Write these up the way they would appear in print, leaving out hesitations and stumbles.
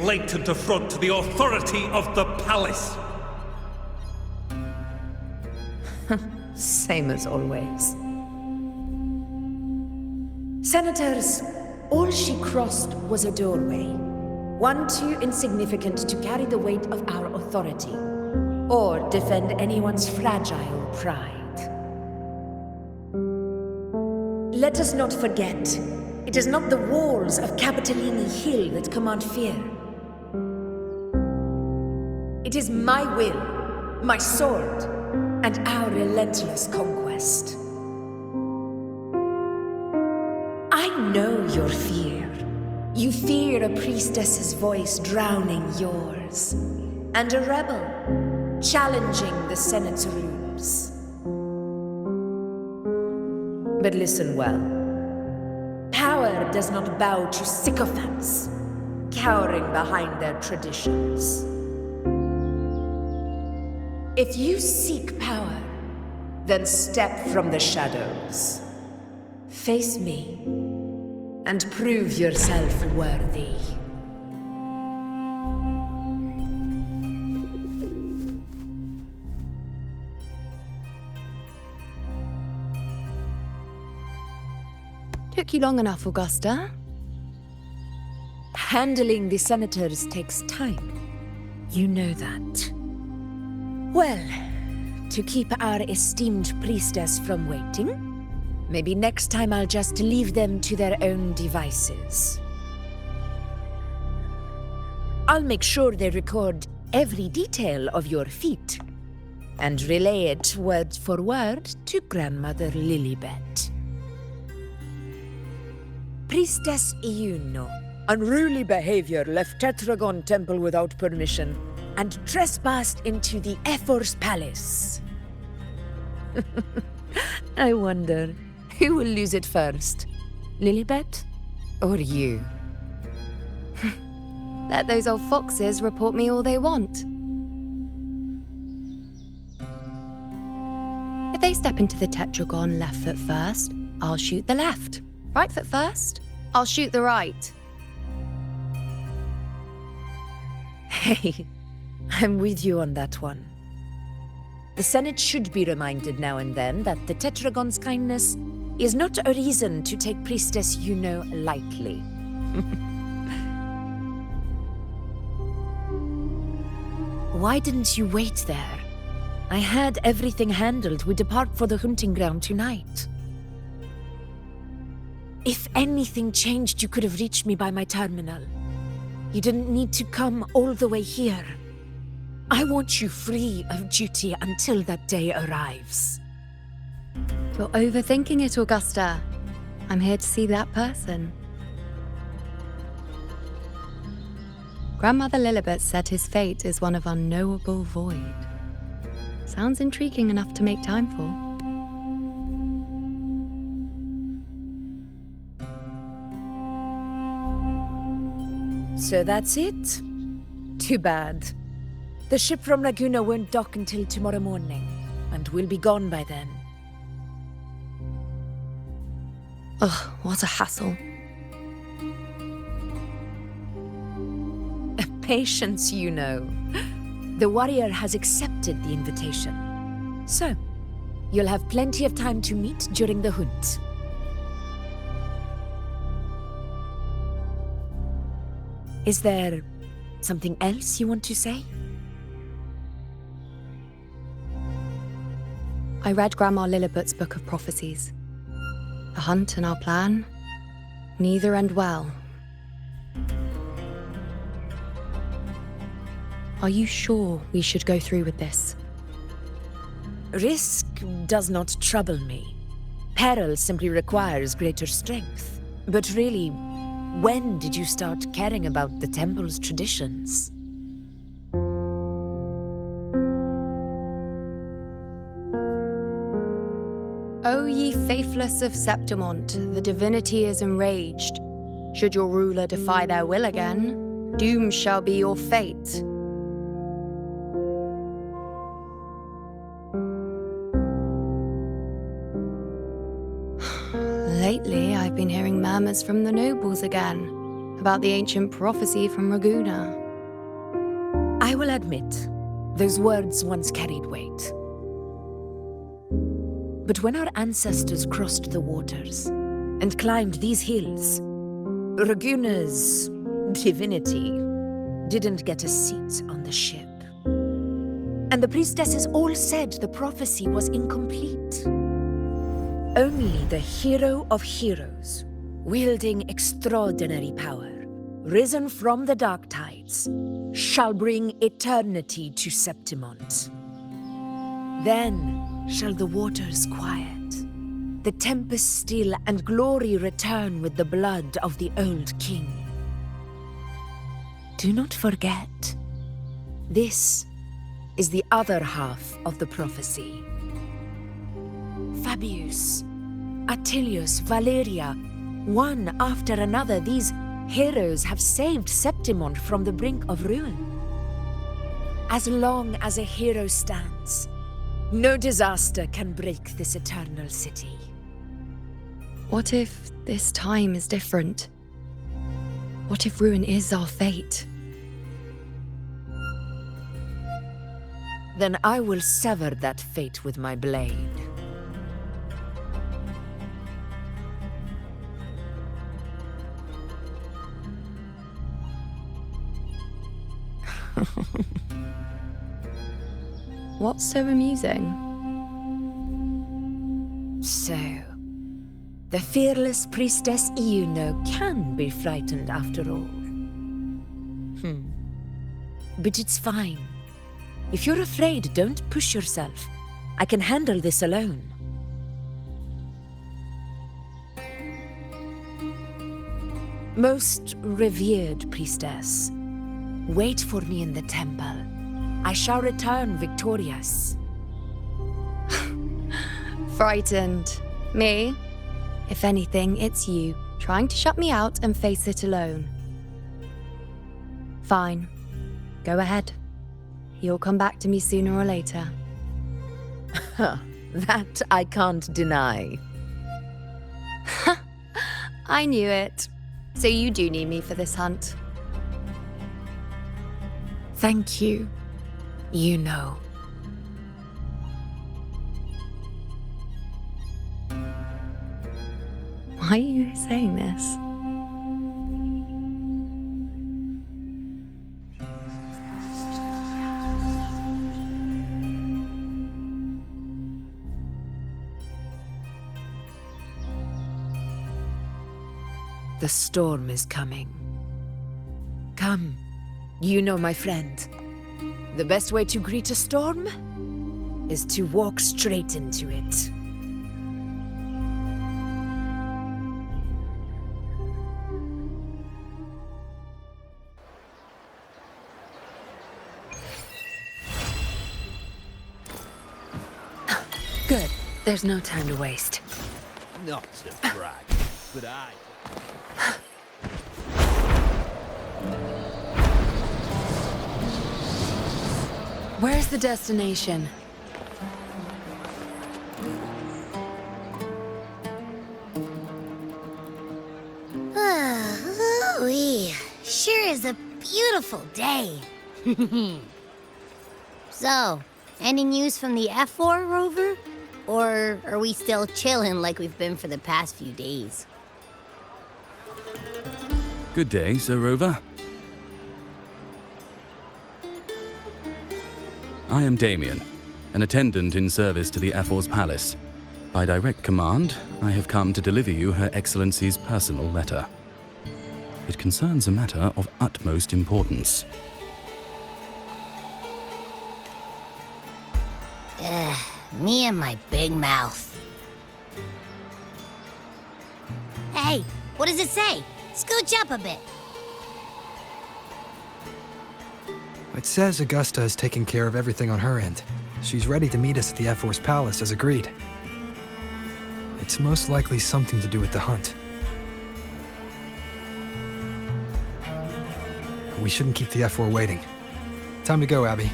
blatant affront to the authority of the palace. Same as always. Senators, all she crossed was a doorway. One too insignificant to carry the weight of our authority, or defend anyone's fragile pride. Let us not forget, it is not the walls of Capitolini Hill that command fear. It is my will, my sword, and our relentless conquest. I know your fear. You fear a priestess's voice drowning yours, and a rebel challenging the Senate's rules. But listen well. Power does not bow to sycophants, cowering behind their traditions. If you seek power, then step from the shadows. Face me, and prove yourself worthy. Took you long enough, Augusta. Handling the senators takes time. You know that. Well, to keep our esteemed priestess from waiting, maybe next time I'll just leave them to their own devices. I'll make sure they record every detail of your feat, and relay it word for word to Grandmother Lilibet. Priestess Iuno, unruly behavior, left Tetragon Temple without permission, and trespassed into the Ephor's palace. I wonder, who will lose it first? Lilibet or you? Let those old foxes report me all they want. If they step into the tetragon left foot first, I'll shoot the left. Right foot first, I'll shoot the right. Hey, I'm with you on that one. The Senate should be reminded now and then that the Tetragon's kindness is not a reason to take Priestess Yuno lightly. Why didn't you wait there? I had everything handled. We depart for the hunting ground tonight. If anything changed, you could have reached me by my terminal. You didn't need to come all the way here. I want you free of duty until that day arrives. You're overthinking it, Augusta. I'm here to see that person. Grandmother Lilibet said his fate is one of unknowable void. Sounds intriguing enough to make time for. So that's it? Too bad. The ship from Laguna won't dock until tomorrow morning, and we'll be gone by then. Ugh, what a hassle. Patience, you know. The warrior has accepted the invitation. So, you'll have plenty of time to meet during the hunt. Is there something else you want to say? I read Grandma Lilibet's book of prophecies. The hunt and our plan, neither end well. Are you sure we should go through with this? Risk does not trouble me. Peril simply requires greater strength. But really, when did you start caring about the temple's traditions? O ye faithless of Septimont, the divinity is enraged. Should your ruler defy their will again, doom shall be your fate. Lately, I've been hearing murmurs from the nobles again, about the ancient prophecy from Raguna. I will admit, those words once carried weight. But when our ancestors crossed the waters and climbed these hills, Raguna's divinity didn't get a seat on the ship. And the priestesses all said the prophecy was incomplete. Only the hero of heroes, wielding extraordinary power, risen from the dark tides, shall bring eternity to Septimont. Then shall the waters quiet, the tempest still, and glory return with the blood of the old king. Do not forget, this is the other half of the prophecy. Fabius, Attilius, Valeria, one after another, these heroes have saved Septimont from the brink of ruin. As long as a hero stands, no disaster can break this eternal city. What if this time is different? What if ruin is our fate? Then I will sever that fate with my blade. What's so amusing? So, the fearless priestess Iuno can be frightened after all. But it's fine. If you're afraid, don't push yourself. I can handle this alone. Most revered priestess, wait for me in the temple. I shall return victorious. Frightened. Me? If anything, it's you, trying to shut me out and face it alone. Fine. Go ahead. You'll come back to me sooner or later. That I can't deny. I knew it. So you do need me for this hunt. Thank you. You know. Why are you saying this? The storm is coming. Come, you know my friend. The best way to greet a storm is to walk straight into it. Good. There's no time to waste. Not to brag, but I... Where's the destination? Ooh-wee. Sure is a beautiful day. So, any news from the F4 rover? Or are we still chilling like we've been for the past few days? Good day, Sir Rover. I am Damien, an attendant in service to the F4's palace. By direct command, I have come to deliver you Her Excellency's personal letter. It concerns a matter of utmost importance. Me and my big mouth. Hey, what does it say? Scooch up a bit. It says Augusta is taking care of everything on her end. She's ready to meet us at the F4's palace as agreed. It's most likely something to do with the hunt. We shouldn't keep the F4 waiting. Time to go, Abby.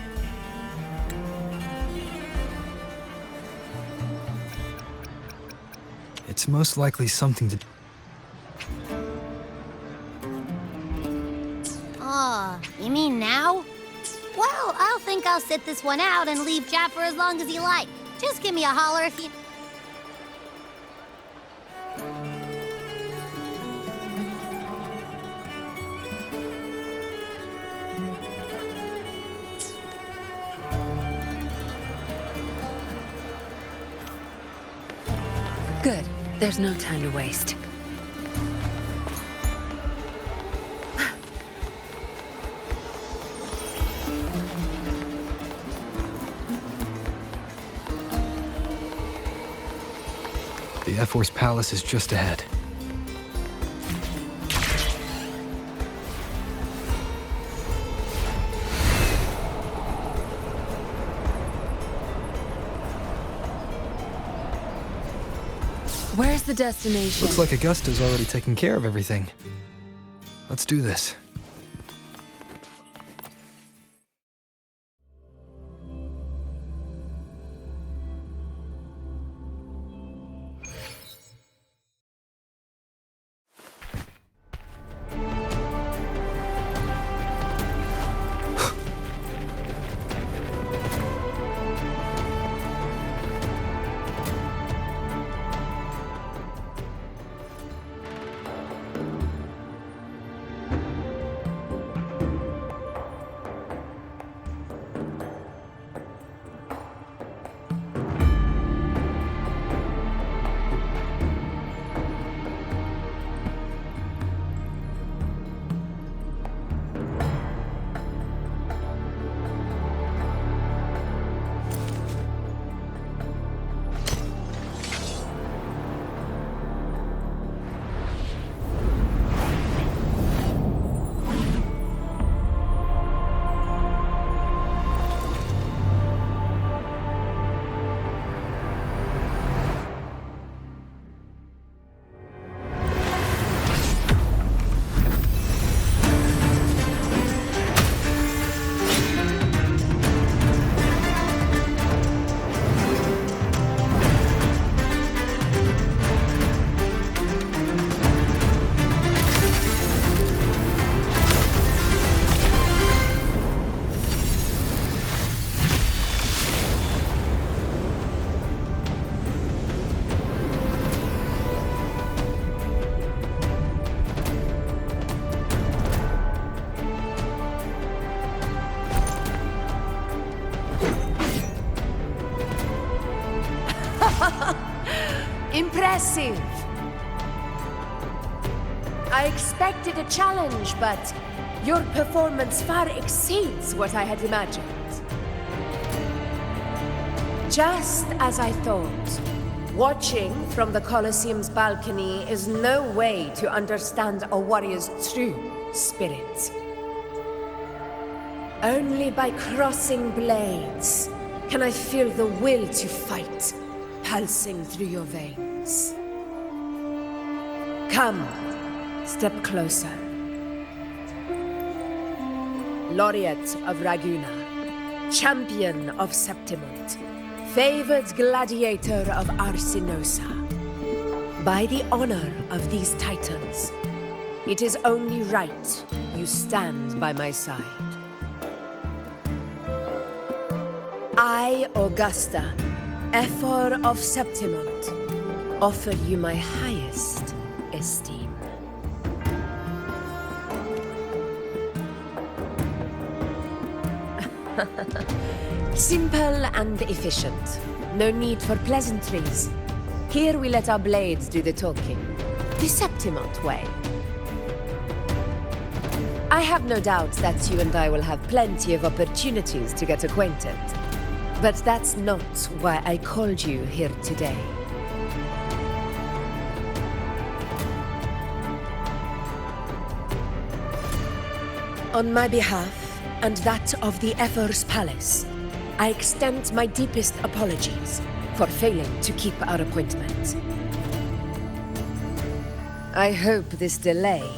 It's most likely something to... think I'll sit this one out and leave chat for as long as you like. Just give me a holler if you... Good. There's no time to waste. The F-Force Palace is just ahead. Where's the destination? Looks like Augusta's already taken care of everything. Let's do this. Impressive! I expected a challenge, but your performance far exceeds what I had imagined. Just as I thought, watching from the Colosseum's balcony is no way to understand a warrior's true spirit. Only by crossing blades can I feel the will to fight pulsing through your veins. Come, step closer. Laureate of Raguna, champion of Septimont, favored gladiator of Arsinosa. By the honor of these titans, it is only right you stand by my side. I, Augusta, Ephor of Septimont, offer you my highest esteem. Simple and efficient. No need for pleasantries. Here we let our blades do the talking. The Septimont way. I have no doubt that you and I will have plenty of opportunities to get acquainted. But that's not why I called you here today. On my behalf, and that of the Ephor's Palace, I extend my deepest apologies for failing to keep our appointment. I hope this delay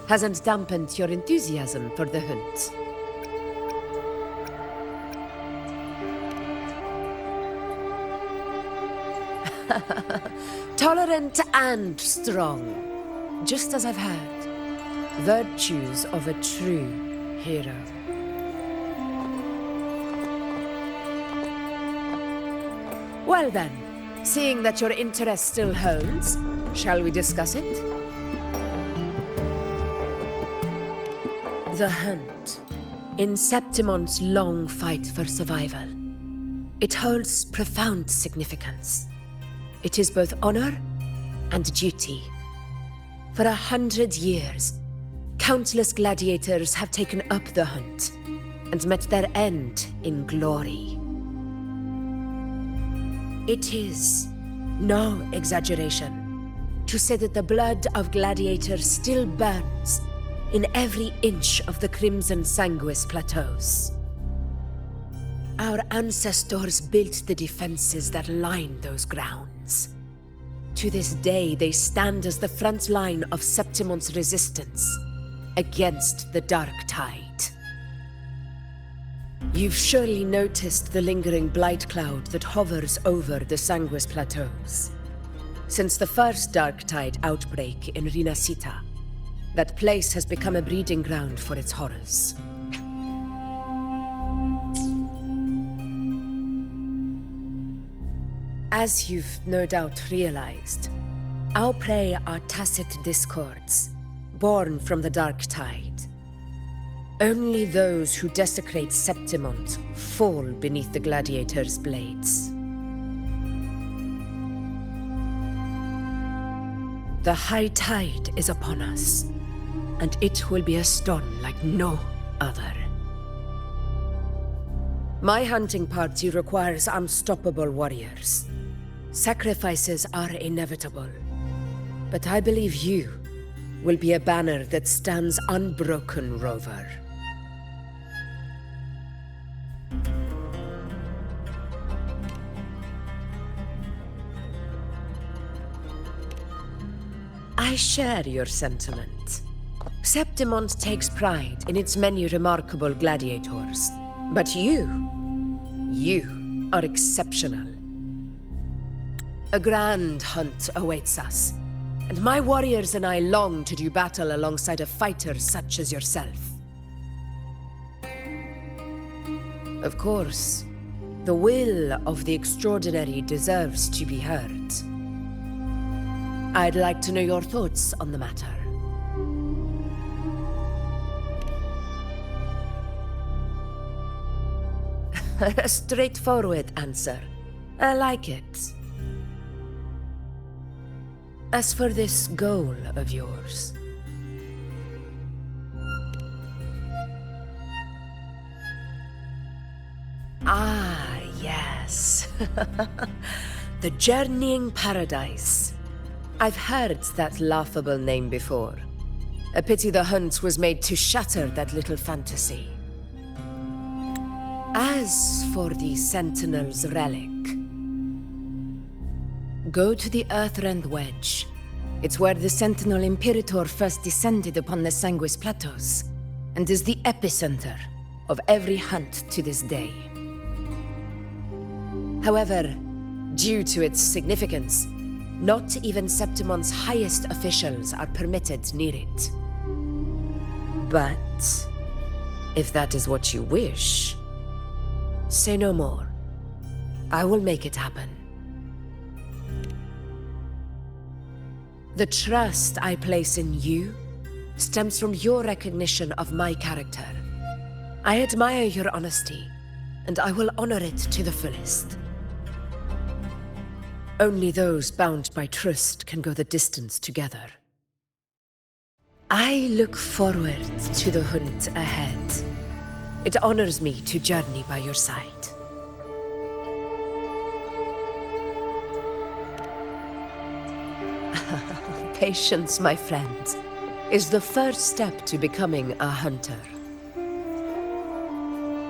hasn't dampened your enthusiasm for the hunt. Tolerant and strong, just as I've heard. Virtues of a true hero. Well then, seeing that your interest still holds, shall we discuss it? The hunt. In Septimon's long fight for survival. It holds profound significance. It is both honor and duty. For 100 years, countless gladiators have taken up the hunt and met their end in glory. It is no exaggeration to say that the blood of gladiators still burns in every inch of the Crimson Sanguis plateaus. Our ancestors built the defenses that line those grounds. To this day, they stand as the front line of Septimon's resistance against the Dark Tide. You've surely noticed the lingering blight cloud that hovers over the Sanguis plateaus. Since the first Dark Tide outbreak in Rinasita, that place has become a breeding ground for its horrors. As you've no doubt realized, our prey are tacit discords, born from the Dark Tide. Only those who desecrate Septimont fall beneath the gladiators' blades. The high tide is upon us, and it will be a storm like no other. My hunting party requires unstoppable warriors. Sacrifices are inevitable, but I believe you will be a banner that stands unbroken, Rover. I share your sentiment. Septimont takes pride in its many remarkable gladiators, but you are exceptional. A grand hunt awaits us, and my warriors and I long to do battle alongside a fighter such as yourself. Of course, the will of the extraordinary deserves to be heard. I'd like to know your thoughts on the matter. A straightforward answer. I like it. As for this goal of yours... Ah, yes. The Journeying Paradise. I've heard that laughable name before. A pity the hunt was made to shatter that little fantasy. As for the Sentinel's relic, go to the Earthrend Wedge. It's where the Sentinel Imperator first descended upon the Sanguis Plateaus, and is the epicenter of every hunt to this day. However, due to its significance, not even Septimon's highest officials are permitted near it. But if that is what you wish, say no more. I will make it happen. The trust I place in you stems from your recognition of my character. I admire your honesty, and I will honor it to the fullest. Only those bound by trust can go the distance together. I look forward to the hunt ahead. It honors me to journey by your side. Patience, my friend, is the first step to becoming a hunter.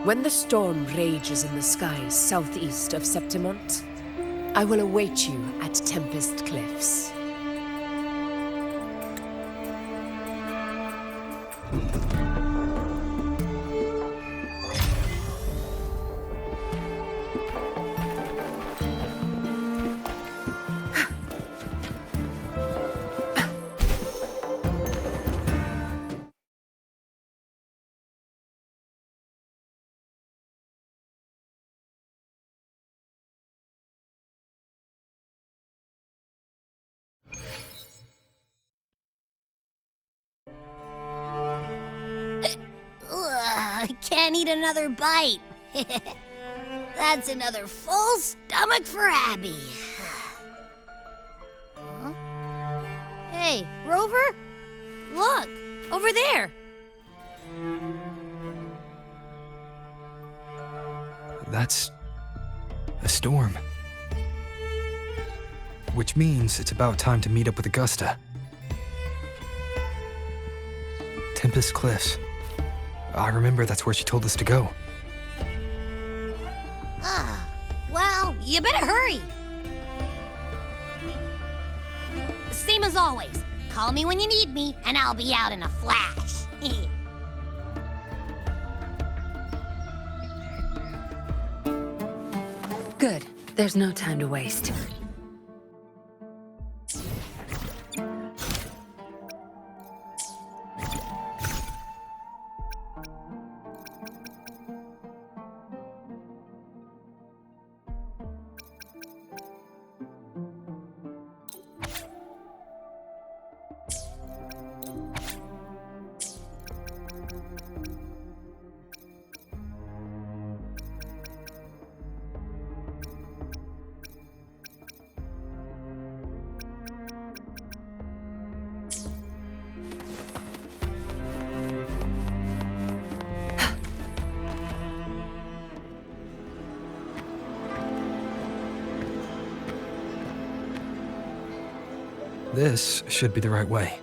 When the storm rages in the skies southeast of Septimont, I will await you at Tempest Cliffs. I can't eat another bite. That's another full stomach for Abby. Huh? Hey, Rover? Look, over there. That's a storm. Which means it's about time to meet up with Augusta. Tempest Cliffs. I remember that's where she told us to go. Well, you better hurry. Same as always. Call me when you need me, and I'll be out in a flash. Good. There's no time to waste. This should be the right way.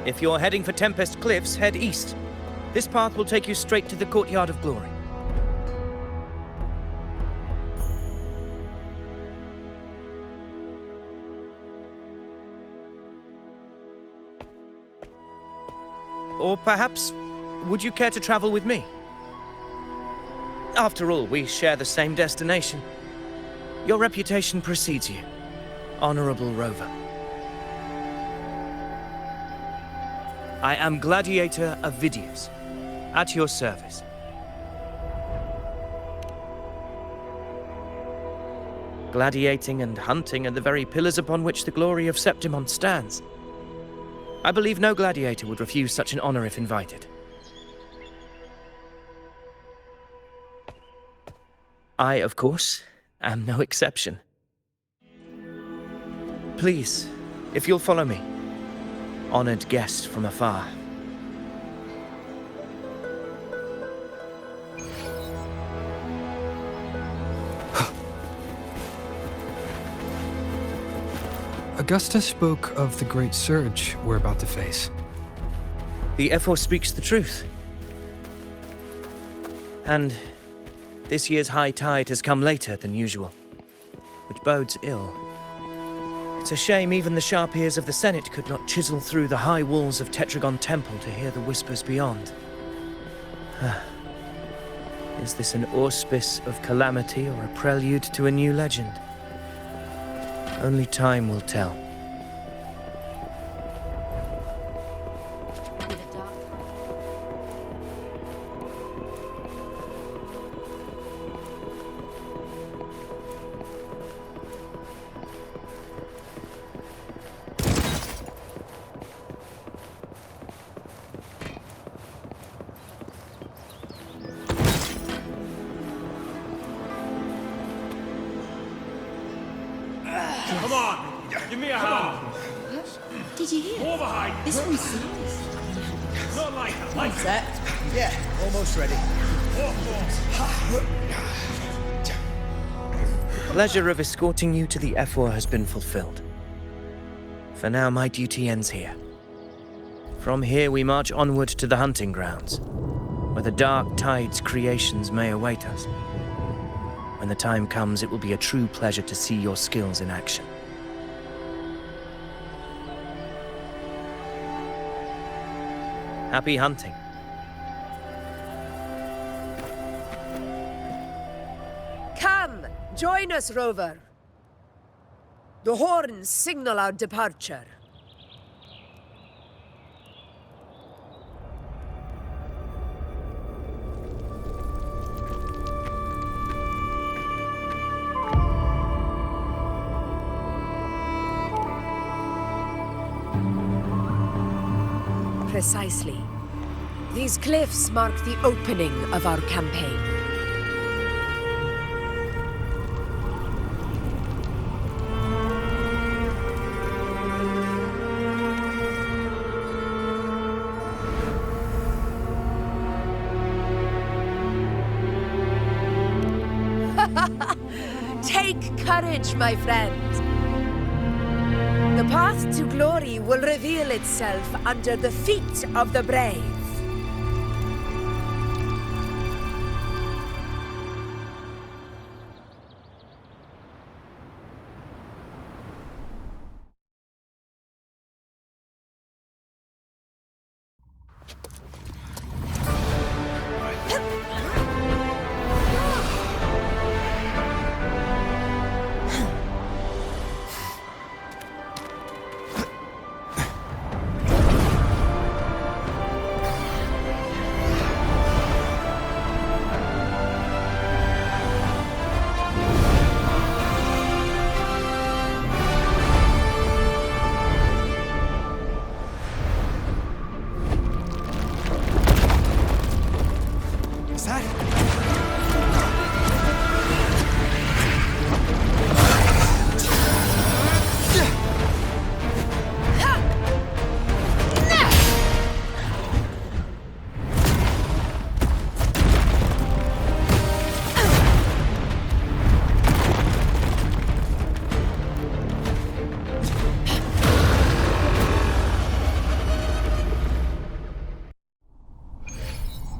If you're heading for Tempest Cliffs, head east. This path will take you straight to the Courtyard of Glory. Or perhaps, would you care to travel with me? After all, we share the same destination. Your reputation precedes you, Honorable Rover. I am Gladiator Avidius, at your service. Gladiating and hunting are the very pillars upon which the glory of Septimon stands. I believe no gladiator would refuse such an honor if invited. I, of course, am no exception. Please, if you'll follow me, honored guest from afar. Augusta spoke of the great surge we're about to face. The Ephor speaks the truth. And this year's high tide has come later than usual, which bodes ill. It's a shame even the sharp ears of the Senate could not chisel through the high walls of Tetragon Temple to hear the whispers beyond. Is this an auspice of calamity or a prelude to a new legend? Only time will tell. Come on! Give me a hand! Did you hear? More behind! This one's serious. Not like that, One like sec. Yeah, almost ready. Pleasure of escorting you to the Ephor has been fulfilled. For now, my duty ends here. From here, we march onward to the hunting grounds, where the dark tide's creations may await us. When the time comes, it will be a true pleasure to see your skills in action. Happy hunting. Come, join us, Rover. The horns signal our departure. Precisely. These cliffs mark the opening of our campaign. Take courage, my friend. The path to glory will reveal itself under the feet of the brave.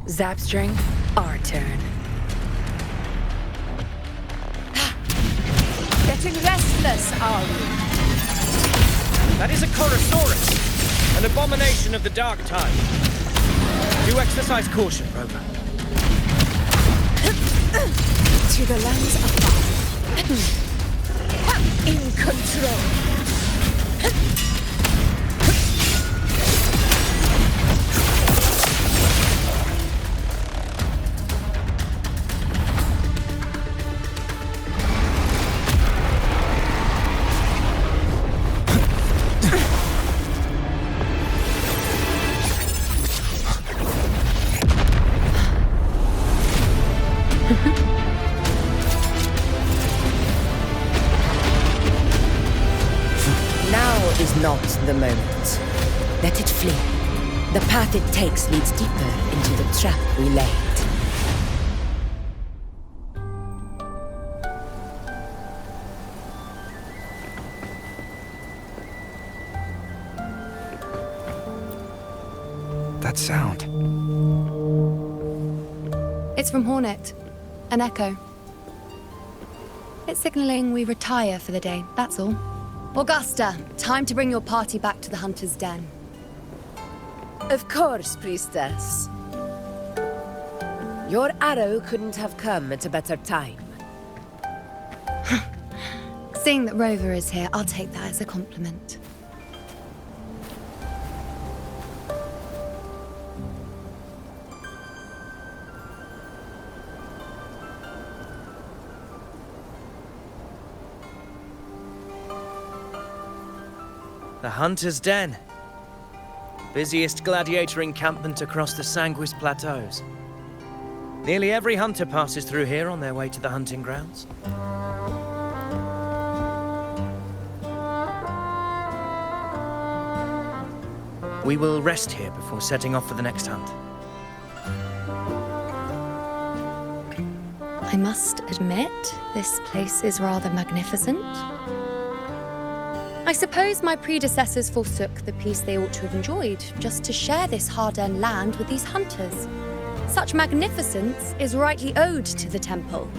Zapstring, our turn. Getting restless, are we? That is a Chorosaurus, an abomination of the Dark Tide. Do exercise caution, Rover. To the lands above. In control. Is not the moment. Let it flee. The path it takes leads deeper into the trap we laid. That sound. It's from Hornet. An echo. It's signaling we retire for the day, that's all. Augusta, time to bring your party back to the Hunter's Den. Of course, Priestess. Your arrow couldn't have come at a better time. Seeing that Rover is here, I'll take that as a compliment. The Hunter's Den. Busiest gladiator encampment across the Sanguis Plateaus. Nearly every hunter passes through here on their way to the hunting grounds. We will rest here before setting off for the next hunt. I must admit, this place is rather magnificent. I suppose my predecessors forsook the peace they ought to have enjoyed, just to share this hard-earned land with these hunters. Such magnificence is rightly owed to the temple.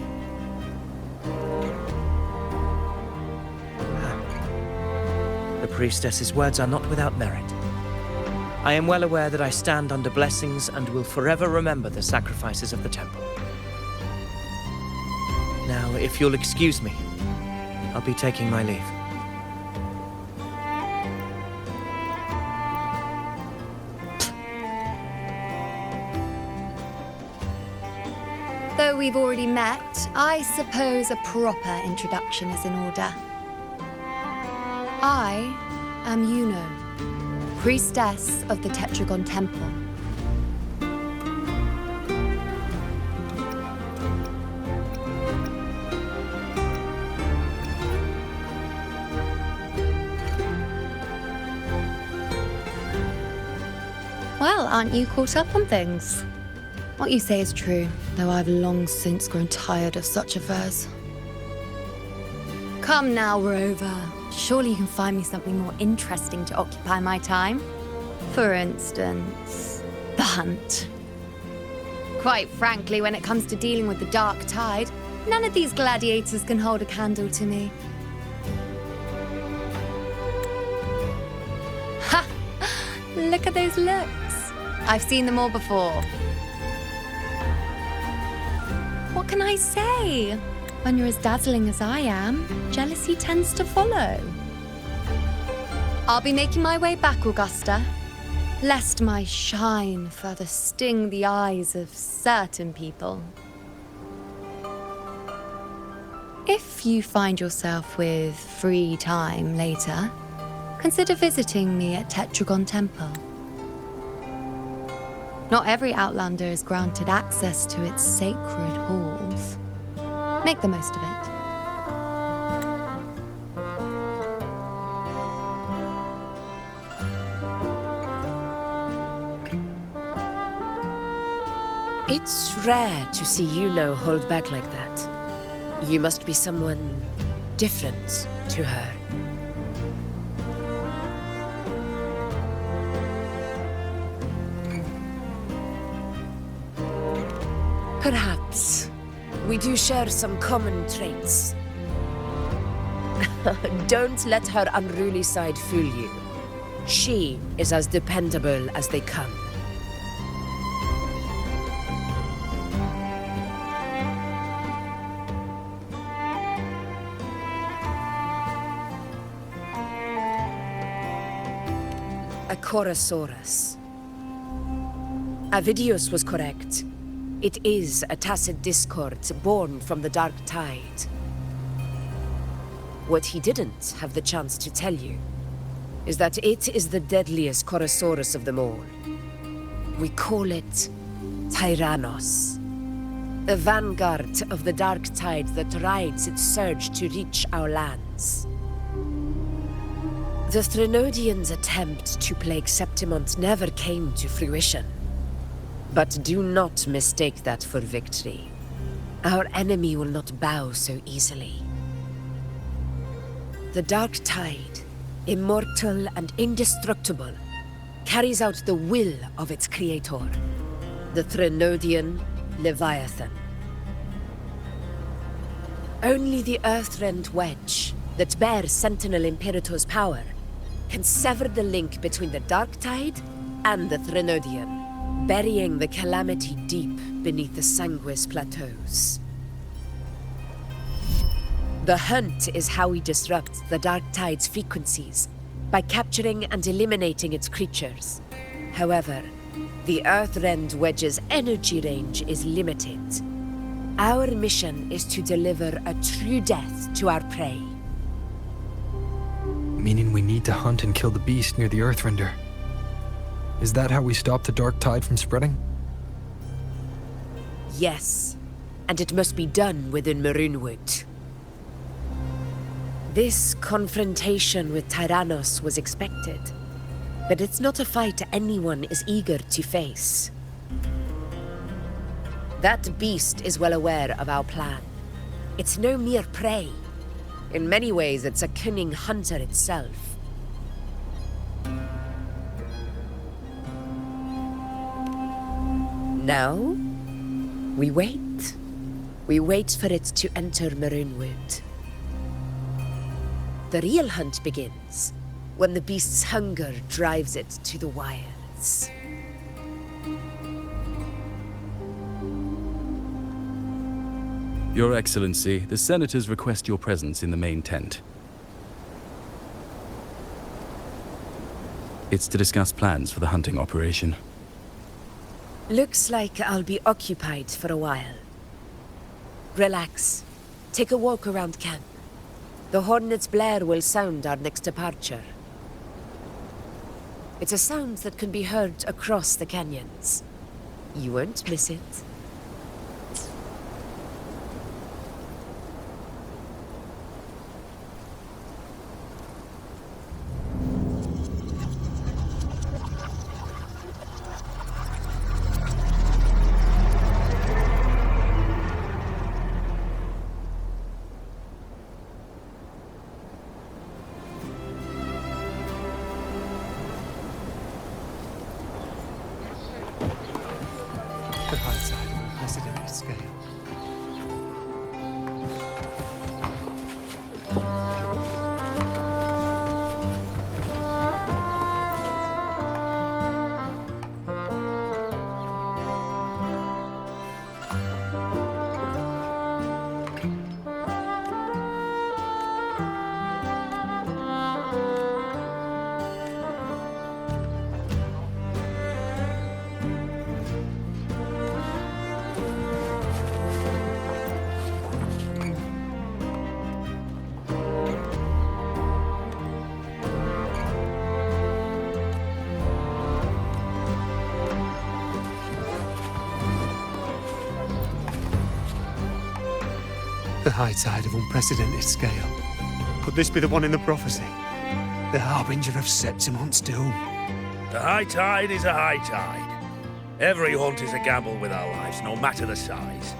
The priestess's words are not without merit. I am well aware that I stand under blessings and will forever remember the sacrifices of the temple. Now, if you'll excuse me, I'll be taking my leave. Though we've already met, I suppose a proper introduction is in order. I am Yuno, priestess of the Tetragon Temple. Well, aren't you caught up on things? What you say is true, though I've long since grown tired of such affairs. Come now, Rover. Surely you can find me something more interesting to occupy my time. For instance, the hunt. Quite frankly, when it comes to dealing with the dark tide, none of these gladiators can hold a candle to me. Ha! Look at those looks. I've seen them all before. What can I say? When you're as dazzling as I am, jealousy tends to follow. I'll be making my way back, Augusta, lest my shine further sting the eyes of certain people. If you find yourself with free time later, consider visiting me at Tetragon Temple. Not every Outlander is granted access to its sacred halls. Make the most of it. It's rare to see Yuno hold back like that. You must be someone different to her. Perhaps we do share some common traits. Don't let her unruly side fool you. She is as dependable as they come. A Chorosaurus. Avidius was correct. It is a tacit discord born from the dark tide. What he didn't have the chance to tell you is that it is the deadliest Chorosaurus of them all. We call it Tyrannos, the vanguard of the dark tide that rides its surge to reach our lands. The Threnodians' attempt to plague Septimont never came to fruition. But do not mistake that for victory. Our enemy will not bow so easily. The Dark Tide, immortal and indestructible, carries out the will of its creator, the Threnodian Leviathan. Only the Earthrend Wedge, that bears Sentinel Imperator's power, can sever the link between the Dark Tide and the Threnodian, burying the calamity deep beneath the Sanguis plateaus. The hunt is how we disrupt the Dark Tide's frequencies, by capturing and eliminating its creatures. However, the Earthrend Wedge's energy range is limited. Our mission is to deliver a true death to our prey. Meaning we need to hunt and kill the beast near the Earthrender. Is that how we stop the dark tide from spreading? Yes, and it must be done within Maroonwood. This confrontation with Tyrannos was expected, but it's not a fight anyone is eager to face. That beast is well aware of our plan. It's no mere prey. In many ways, it's a cunning hunter itself. Now, we wait. We wait for it to enter Maroonwood. The real hunt begins when the beast's hunger drives it to the wilds. Your Excellency, the Senators request your presence in the main tent. It's to discuss plans for the hunting operation. Looks like I'll be occupied for a while. Relax. Take a walk around camp. The Hornet's blare will sound our next departure. It's a sound that can be heard across the canyons. You won't miss it. The high side of unprecedented scale. The high tide of unprecedented scale. Could this be the one in the prophecy? The harbinger of Septimont's doom. The high tide is a high tide. Every hunt is a gamble with our lives, no matter the size.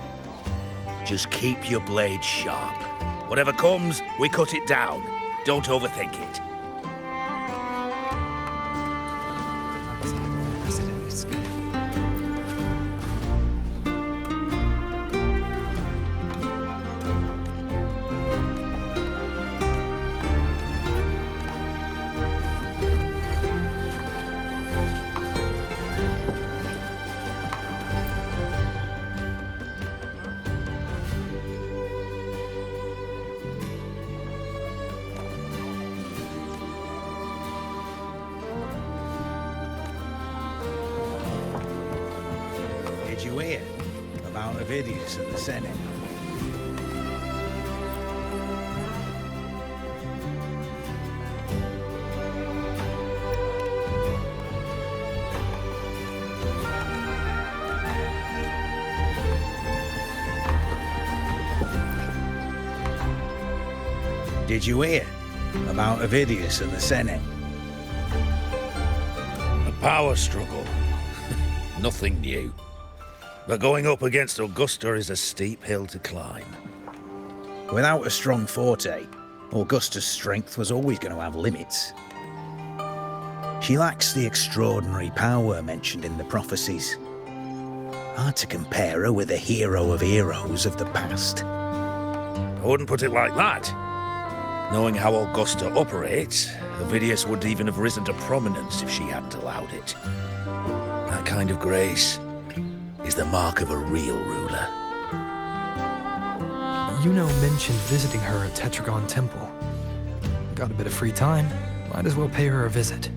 Just keep your blade sharp. Whatever comes, we cut it down. Don't overthink it. Unprecedented scale. Did you hear about Ovidius and the Senate? Did you hear about Ovidius and the Senate? A power struggle. Nothing new. But going up against Augusta is a steep hill to climb. Without a strong forte, Augusta's strength was always going to have limits. She lacks the extraordinary power mentioned in the prophecies. Hard to compare her with a hero of heroes of the past. I wouldn't put it like that. Knowing how Augusta operates, Ovidius would even have risen to prominence if she hadn't allowed it. That kind of grace is the mark of a real ruler. Yuno mentioned visiting her at Tetragon Temple. Got a bit of free time, might as well pay her a visit.